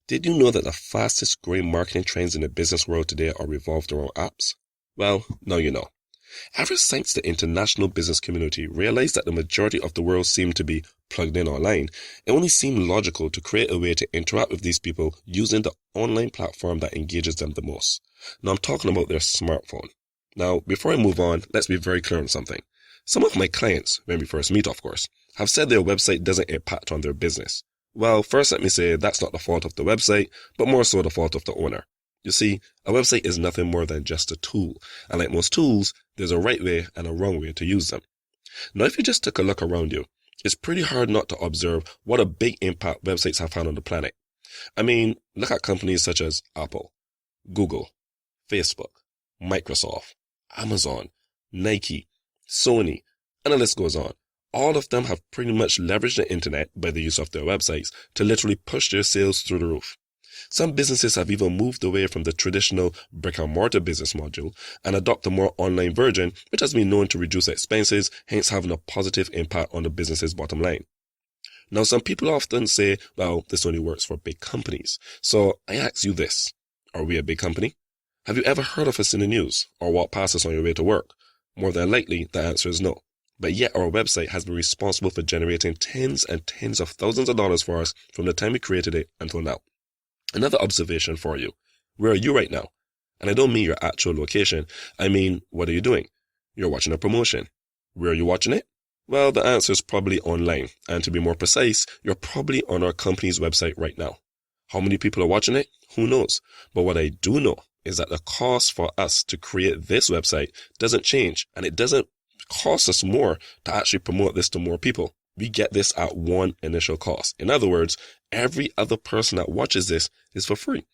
Did you know that the fastest growing marketing trends in the business world today are revolved around apps? Well, now you know. Ever since the international business community realized that the majority of the world seemed to be plugged in online, it only seemed logical to create a way to interact with these people using the online platform that engages them the most. Now I'm talking about their smartphone. Now, before I move on, let's be very clear on something. Some of my clients, when we first meet of course, have said their website doesn't impact on their business. Well, first let me say that's not the fault of the website, but more so the fault of the owner. You see, a website is nothing more than just a tool, and like most tools, there's a right way and a wrong way to use them. Now, if you just took a look around you, it's pretty hard not to observe what a big impact websites have had on the planet. I mean, look at companies such as Apple, Google, Facebook, Microsoft, Amazon, Nike, Sony, and the list goes on. All of them have pretty much leveraged the internet by the use of their websites to literally push their sales through the roof. Some businesses have even moved away from the traditional brick-and-mortar business module and adopt a more online version, which has been known to reduce expenses, hence having a positive impact on the business's bottom line. Now, some people often say, well, this only works for big companies. So I ask you this, are we a big company? Have you ever heard of us in the news or walked past us on your way to work? More than likely, the answer is no. But yet our website has been responsible for generating tens and tens of thousands of dollars for us from the time we created it until now. Another observation for you. Where are you right now? And I don't mean your actual location. I mean, what are you doing? You're watching a promotion. Where are you watching it? Well, the answer is probably online. And to be more precise, you're probably on our company's website right now. How many people are watching it? Who knows? But what I do know is that the cost for us to create this website doesn't change, and it doesn't cost us more to actually promote this to more people. We get this at one initial cost. In other words, every other person that watches this is for free.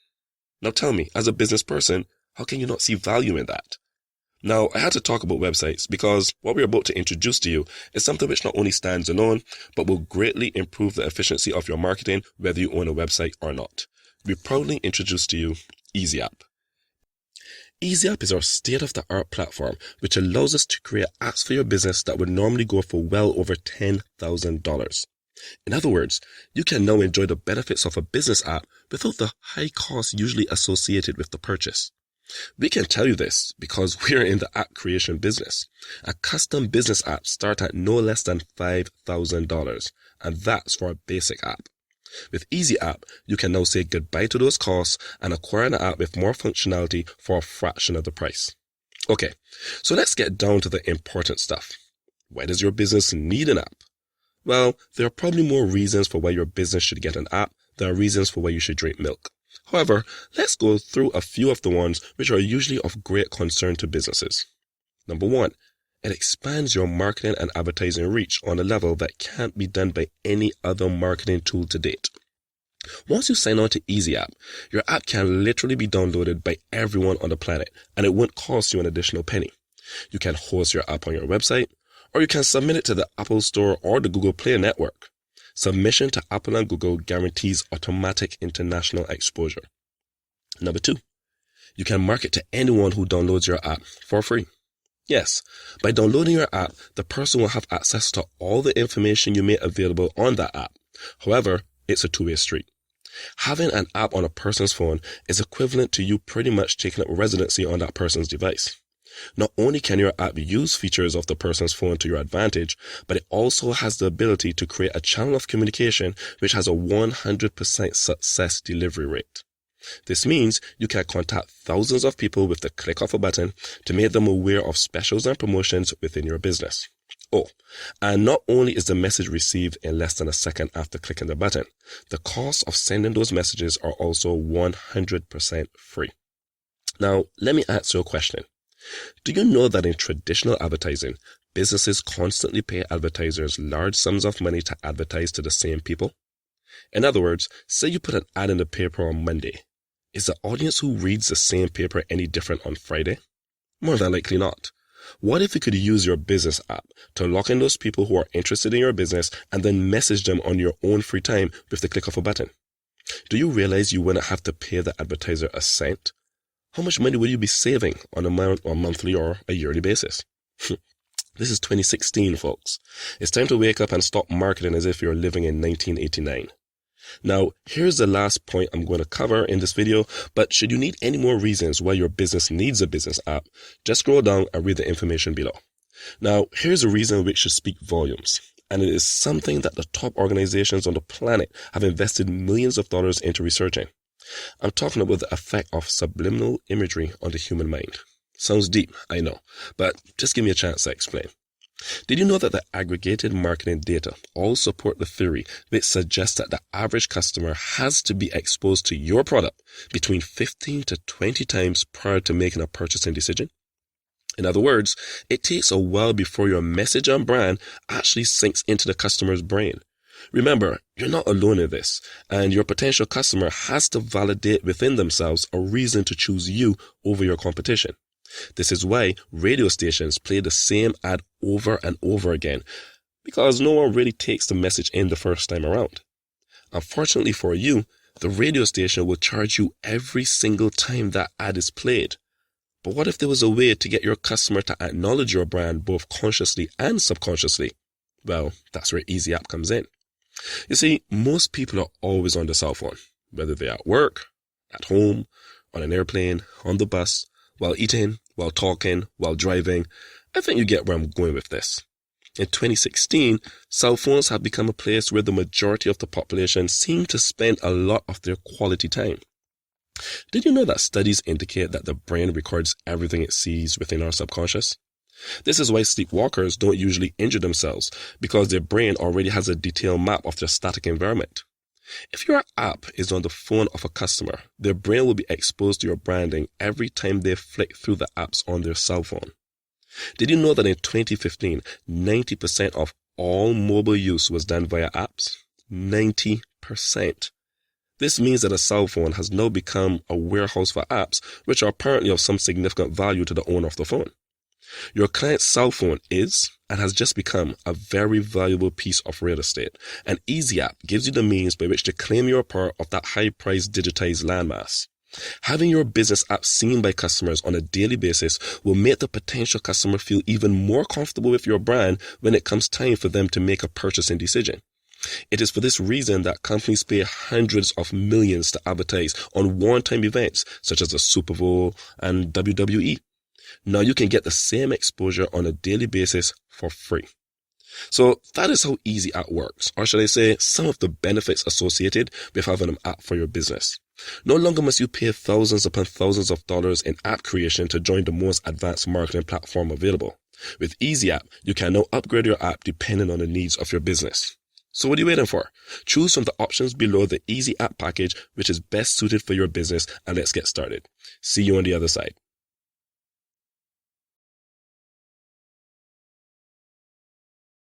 Now tell me, as a business person, how can you not see value in that? Now, I had to talk about websites because what we're about to introduce to you is something which not only stands alone, but will greatly improve the efficiency of your marketing, whether you own a website or not. We proudly introduce to you Eazy App. Eazy App is our state-of-the-art platform which allows us to create apps for your business that would normally go for well over $10,000. In other words, you can now enjoy the benefits of a business app without the high costs usually associated with the purchase. We can tell you this because we are in the app creation business. A custom business app starts at no less than $5,000, and that's for a basic app. With Eazy App, you can now say goodbye to those costs and acquire an app with more functionality for a fraction of the price. Okay, so let's get down to the important stuff. Why does your business need an app? Well, there are probably more reasons for why your business should get an app than reasons for why you should drink milk. However, let's go through a few of the ones which are usually of great concern to businesses. Number one, it expands your marketing and advertising reach on a level that can't be done by any other marketing tool to date. Once you sign on to Eazy App, your app can literally be downloaded by everyone on the planet, and it won't cost you an additional penny. You can host your app on your website, or you can submit it to the Apple Store or the Google Play network. Submission to Apple and Google guarantees automatic international exposure. Number two, you can market to anyone who downloads your app for free. Yes, by downloading your app, the person will have access to all the information you make available on that app. However, it's a two-way street. Having an app on a person's phone is equivalent to you pretty much taking up residency on that person's device. Not only can your app use features of the person's phone to your advantage, but it also has the ability to create a channel of communication which has a 100% success delivery rate. This means you can contact thousands of people with the click of a button to make them aware of specials and promotions within your business. Oh, and not only is the message received in less than a second after clicking the button, the cost of sending those messages are also 100% free. Now, let me ask you a question. Do you know that in traditional advertising, businesses constantly pay advertisers large sums of money to advertise to the same people? In other words, say you put an ad in the paper on Monday. Is the audience who reads the same paper any different on Friday? More than likely not. What if you could use your business app to lock in those people who are interested in your business and then message them on your own free time with the click of a button? Do you realize you wouldn't have to pay the advertiser a cent? How much money would you be saving on a monthly or a yearly basis? This is 2016, folks. It's time to wake up and stop marketing as if you're living in 1989. Now, here's the last point I'm going to cover in this video, but should you need any more reasons why your business needs a business app, just scroll down and read the information below. Now, here's a reason which should speak volumes, and it is something that the top organizations on the planet have invested millions of dollars into researching. I'm talking about the effect of subliminal imagery on the human mind. Sounds deep, I know, but just give me a chance to explain. Did you know that the aggregated marketing data all support the theory which suggests that the average customer has to be exposed to your product between 15 to 20 times prior to making a purchasing decision? In other words, it takes a while before your message and brand actually sinks into the customer's brain. Remember, you're not alone in this, and your potential customer has to validate within themselves a reason to choose you over your competition. This is why radio stations play the same ad over and over again, because no one really takes the message in the first time around. Unfortunately for you, the radio station will charge you every single time that ad is played. But what if there was a way to get your customer to acknowledge your brand both consciously and subconsciously? Well, that's where Eazy App comes in. You see, most people are always on the cell phone, whether they're at work, at home, on an airplane, on the bus, while eating, while talking, while driving. I think you get where I'm going with this. In 2016, cell phones have become a place where the majority of the population seem to spend a lot of their quality time. Did you know that studies indicate that the brain records everything it sees within our subconscious? This is why sleepwalkers don't usually injure themselves, because their brain already has a detailed map of their static environment. If your app is on the phone of a customer, their brain will be exposed to your branding every time they flick through the apps on their cell phone. Did you know that in 2015, 90% of all mobile use was done via apps? 90%. This means that a cell phone has now become a warehouse for apps, which are apparently of some significant value to the owner of the phone. Your client's cell phone is and has just become a very valuable piece of real estate, and Eazy App gives you the means by which to claim your part of that high-priced digitized landmass. Having your business app seen by customers on a daily basis will make the potential customer feel even more comfortable with your brand when it comes time for them to make a purchasing decision. It is for this reason that companies pay hundreds of millions to advertise on one-time events such as the Super Bowl and WWE. Now you can get the same exposure on a daily basis for free. So that is how Eazy App works, or should I say some of the benefits associated with having an app for your business. No longer must you pay thousands upon thousands of dollars in app creation to join the most advanced marketing platform available. With Eazy App, you can now upgrade your app depending on the needs of your business. So what are you waiting for? Choose from the options below the Eazy App package which is best suited for your business, and let's get started. See you on the other side.